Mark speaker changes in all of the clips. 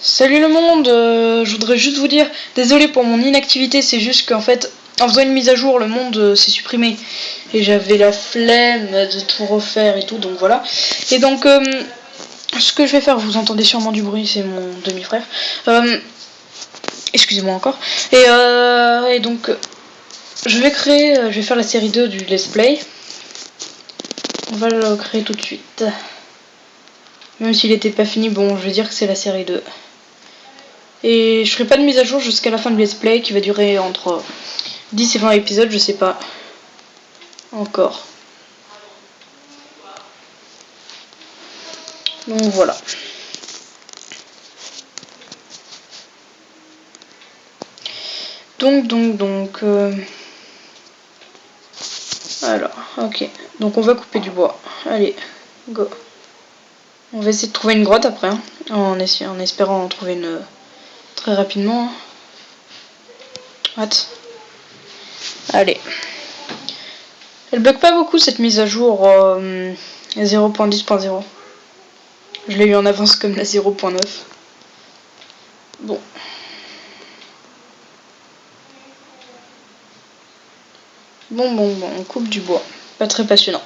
Speaker 1: Salut le monde, je voudrais juste vous dire, désolé pour mon inactivité, c'est juste qu'en fait, en faisant une mise à jour, le monde s'est supprimé. Et j'avais la flemme de tout refaire et tout, donc voilà. Et donc, ce que je vais faire, vous entendez sûrement du bruit, c'est mon demi-frère. Excusez-moi encore. Et donc, je vais faire la série 2 du Let's Play. On va le créer tout de suite. Même s'il n'était pas fini, bon, je vais dire que c'est la série 2. Et je ferai pas de mise à jour jusqu'à la fin de Let's Play qui va durer entre 10 et 20 épisodes, je sais pas encore. Donc voilà. Donc. Alors, ok. Donc on va couper du bois. Allez, go. On va essayer de trouver une grotte après, hein, en espérant en trouver une très rapidement. What? Allez. Elle bug pas beaucoup cette mise à jour 0.10.0. Je l'ai eu en avance comme la 0.9. Bon. Bon, on coupe du bois. Pas très passionnant.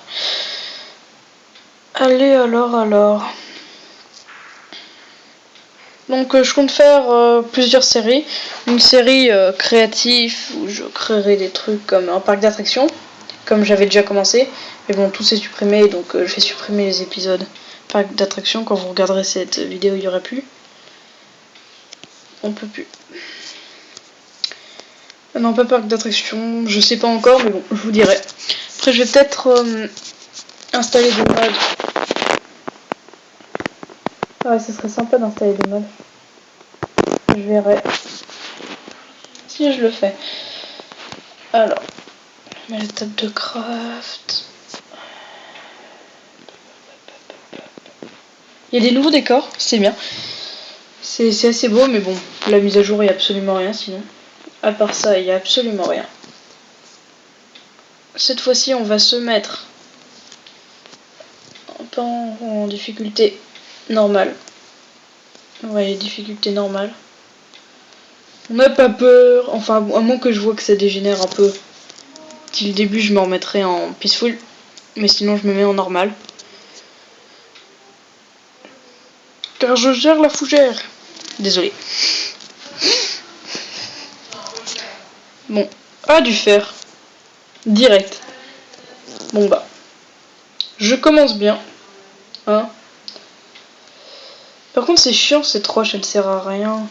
Speaker 1: Allez, alors. Donc je compte faire plusieurs séries. Une série créative où je créerai des trucs comme un parc d'attractions, comme j'avais déjà commencé. Mais bon, tout s'est supprimé, donc je vais supprimer les épisodes parc d'attractions. Quand vous regarderez cette vidéo, il n'y aura plus. On peut plus. Non, pas parc d'attractions, je sais pas encore, mais bon, je vous dirai. Après, je vais peut-être installer des modes. Ouais, ce serait sympa d'installer des modes. Je verrai si je le fais. Alors, je mets la table de craft. Il y a des nouveaux décors, c'est bien. C'est assez beau, mais bon, la mise à jour, il n'y a absolument rien sinon. À part ça, il n'y a absolument rien. Cette fois-ci, on va se mettre en difficulté normale. Ouais, difficulté normale. On n'a pas peur, enfin, à moins que je vois que ça dégénère un peu. Dès le début, je me remettrai en peaceful, mais sinon, je me mets en normal. Car je gère la fougère. Désolé. Bon, du fer. Direct. Bon bah. Je commence bien. Hein. Par contre, c'est chiant cette roche, elle sert à rien.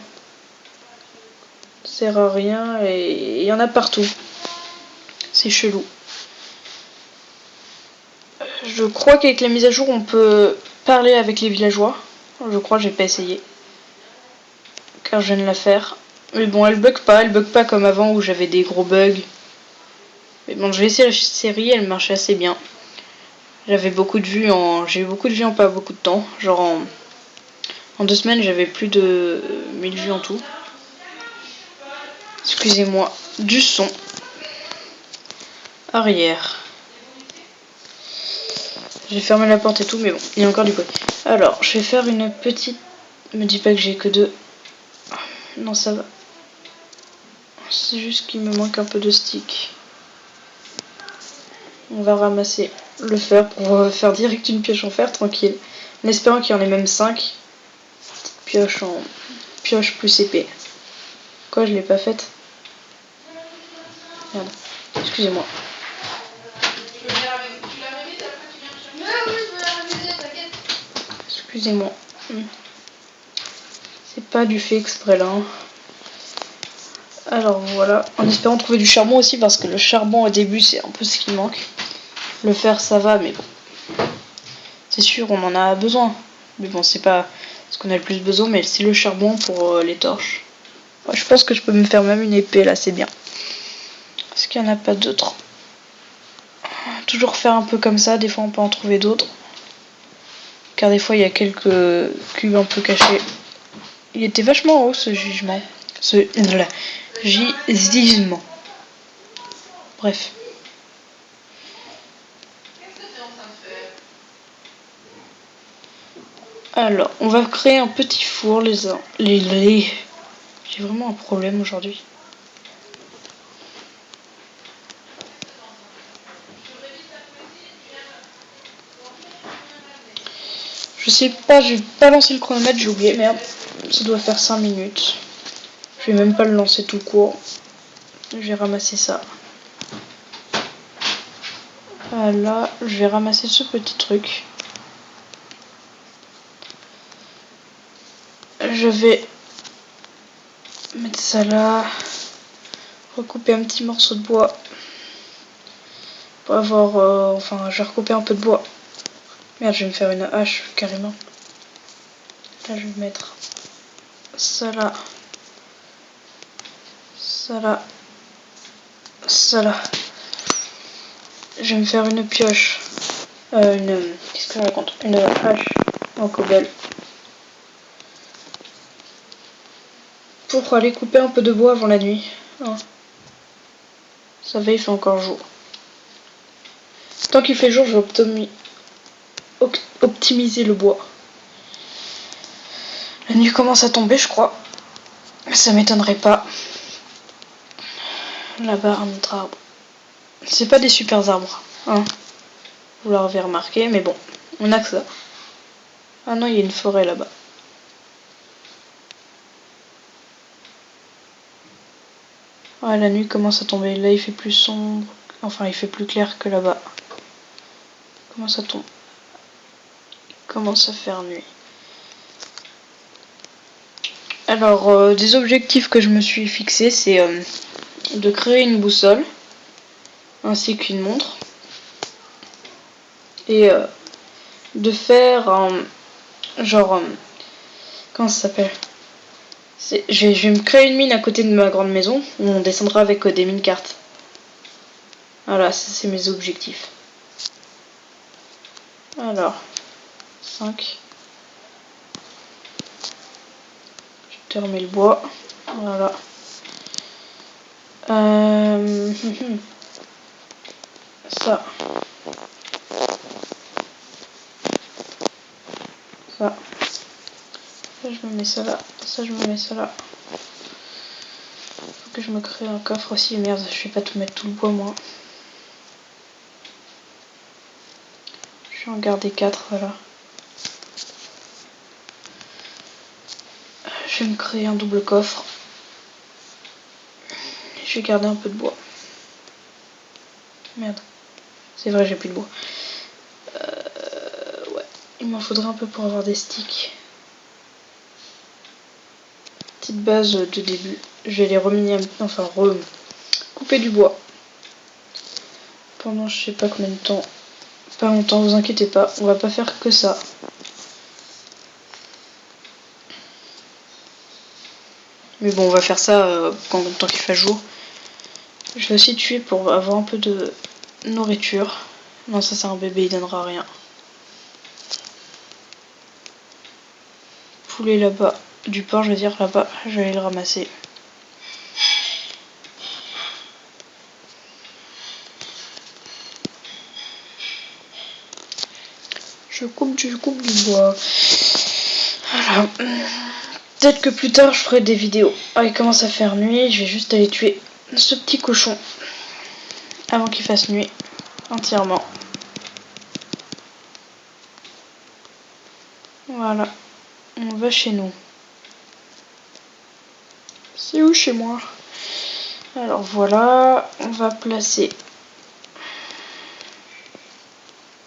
Speaker 1: Elle sert à rien et il y en a partout. C'est chelou. Je crois qu'avec la mise à jour, on peut parler avec les villageois. Je crois, j'ai pas essayé. Car je viens de la faire. Mais bon, elle bug pas comme avant où j'avais des gros bugs. Mais bon, je vais essayer la série, elle marchait assez bien. J'ai eu beaucoup de vues en pas beaucoup de temps. Genre en 2 semaines, j'avais plus de 1000 vues en tout. Excusez-moi, du son. Arrière. J'ai fermé la porte et tout, mais bon, il y a encore du bruit. Alors, je vais faire une petite... Me dis pas que j'ai que 2. Non, ça va. C'est juste qu'il me manque un peu de stick. On va ramasser le fer pour faire direct une pioche en fer, tranquille. En espérant qu'il y en ait même 5. Pioche plus épée. Quoi, je l'ai pas faite? Merde. Excusez-moi. Excusez-moi. C'est pas du fait exprès là. Alors voilà, en espérant trouver du charbon aussi, parce que le charbon au début c'est un peu ce qui manque. Le fer ça va, mais bon. C'est sûr, on en a besoin. Mais bon, c'est pas ce qu'on a le plus besoin, mais c'est le charbon pour les torches. Ouais, je pense que je peux me faire même une épée là, c'est bien. Est-ce qu'il n'y en a pas d'autres? Toujours faire un peu comme ça, des fois on peut en trouver d'autres. Car des fois il y a quelques cubes un peu cachés. Il était vachement haut ce jugement. Gisement. Bref. Alors, on va créer un petit four, les... J'ai vraiment un problème aujourd'hui. Je sais pas, j'ai pas lancé le chronomètre, j'ai oublié, merde. Ça doit faire 5 minutes. Je vais même pas le lancer tout court. Je vais ramasser ça. Voilà, je vais ramasser ce petit truc. Je vais mettre ça là. Recouper un petit morceau de bois. Pour avoir... enfin, je vais recouper un peu de bois. Merde, je vais me faire une hache carrément. Là, je vais mettre ça là. Ça là. Ça là. Je vais me faire une pioche. Qu'est-ce que je raconte? Une hache en cobble. Pour aller couper un peu de bois avant la nuit. Hein. Ça va, il fait encore jour. Tant qu'il fait jour, je vais optimiser le bois. La nuit commence à tomber, je crois. Ça m'étonnerait pas. Là-bas, un autre arbre. C'est pas des super arbres, hein. Vous l'avez remarqué, mais bon, on a que ça. Ah non, il y a une forêt là-bas. Ouais, la nuit commence à tomber. Là, il fait plus sombre. Enfin, il fait plus clair que là-bas. Comment ça tombe? Il commence à faire nuit. Alors, des objectifs que je me suis fixé, c'est de créer une boussole, ainsi qu'une montre, et de faire un genre... comment ça s'appelle? Je vais me créer une mine à côté de ma grande maison, où on descendra avec des mine-cartes. Voilà, c'est mes objectifs. Alors, 5. Je te remets le bois. Voilà. Ça. Ça. Ça, je me mets ça là. Ça, je me mets ça là. Faut que je me crée un coffre aussi. Merde, je vais pas tout mettre tout le bois, moi. Je vais en garder 4, voilà. Je vais me créer un double coffre. Je vais garder un peu de bois. Merde. C'est vrai, j'ai plus de bois. Ouais. Il m'en faudrait un peu pour avoir des sticks. Petite base de début. Je vais les reminer, enfin couper du bois. Pendant je sais pas combien de temps. Pas longtemps, vous inquiétez pas. On va pas faire que ça. Mais bon, on va faire ça tant qu'il fait jour. Je vais aussi tuer pour avoir un peu de nourriture. Non, ça c'est un bébé, il donnera rien. Poulet là-bas. Du porc, je veux dire là-bas. Je vais aller le ramasser. Je coupe du bois. Voilà. Peut-être que plus tard je ferai des vidéos. Ah, il commence à faire nuit. Je vais juste aller tuer ce petit cochon avant qu'il fasse nuit entièrement. Voilà. On va chez nous. C'est où chez moi? Alors voilà. On va placer.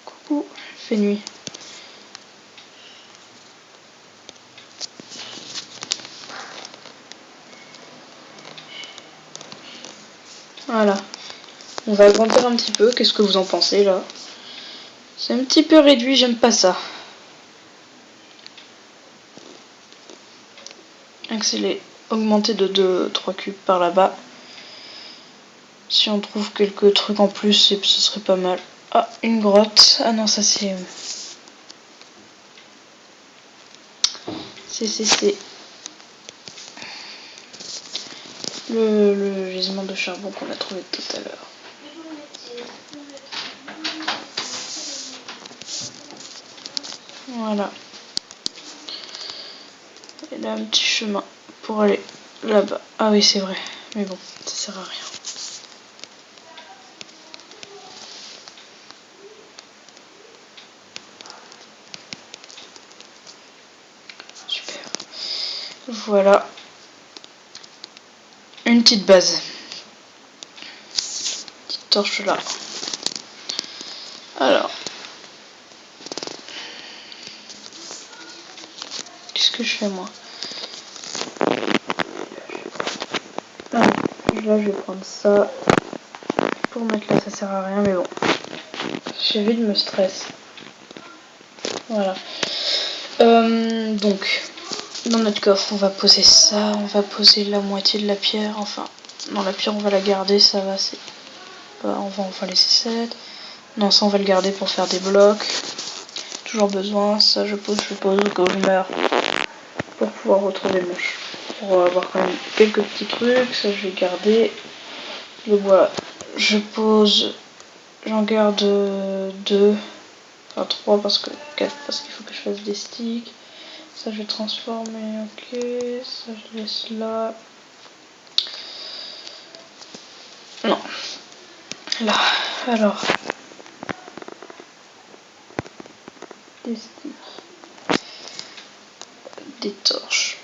Speaker 1: Coucou. Il fait nuit. Voilà. On va agrandir un petit peu. Qu'est-ce que vous en pensez là? C'est un petit peu réduit, j'aime pas ça. Accélérer, augmenter de 2-3 cubes par là-bas. Si on trouve quelques trucs en plus, ce serait pas mal. Ah, une grotte. Ah non, ça c'est... C'est le gisement de charbon qu'on a trouvé tout à l'heure. Voilà. Et là, un petit chemin pour aller là-bas. Ah oui, c'est vrai. Mais bon, ça sert à rien. Super. Voilà. Une petite base. Petite torche là. Alors. Qu'est-ce que je fais moi? Ah, là je vais prendre ça. Pour mettre là ça sert à rien mais bon. J'évite de me stress. Voilà. Donc dans notre coffre on va poser ça. On va poser la moitié de la pierre. Enfin non la pierre on va la garder. Ça va c'est. On va laisser 7. Non ça on va le garder pour faire des blocs. Toujours besoin. Ça je pose au cas où je meurs. Pour pouvoir retrouver mon chemin. Pour avoir quand même quelques petits trucs, ça je vais garder. Le bois, je pose, j'en garde 2, enfin 3 parce que 4 parce qu'il faut que je fasse des sticks. Ça je vais transformer, ok, ça je laisse là. Non, là, alors. Des sticks, des torches.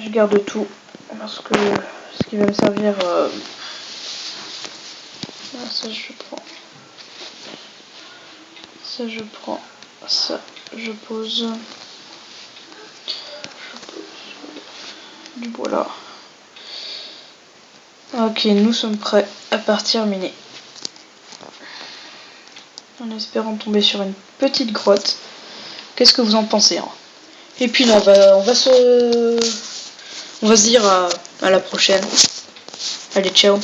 Speaker 1: Je garde tout parce que ce qui va me servir... ça je prends. Ça je prends. Ça je pose. Du bois là. Ok, nous sommes prêts à partir miner. En espérant tomber sur une petite grotte. Qu'est-ce que vous en pensez hein? Et puis non, on va se dire à la prochaine. Allez, ciao.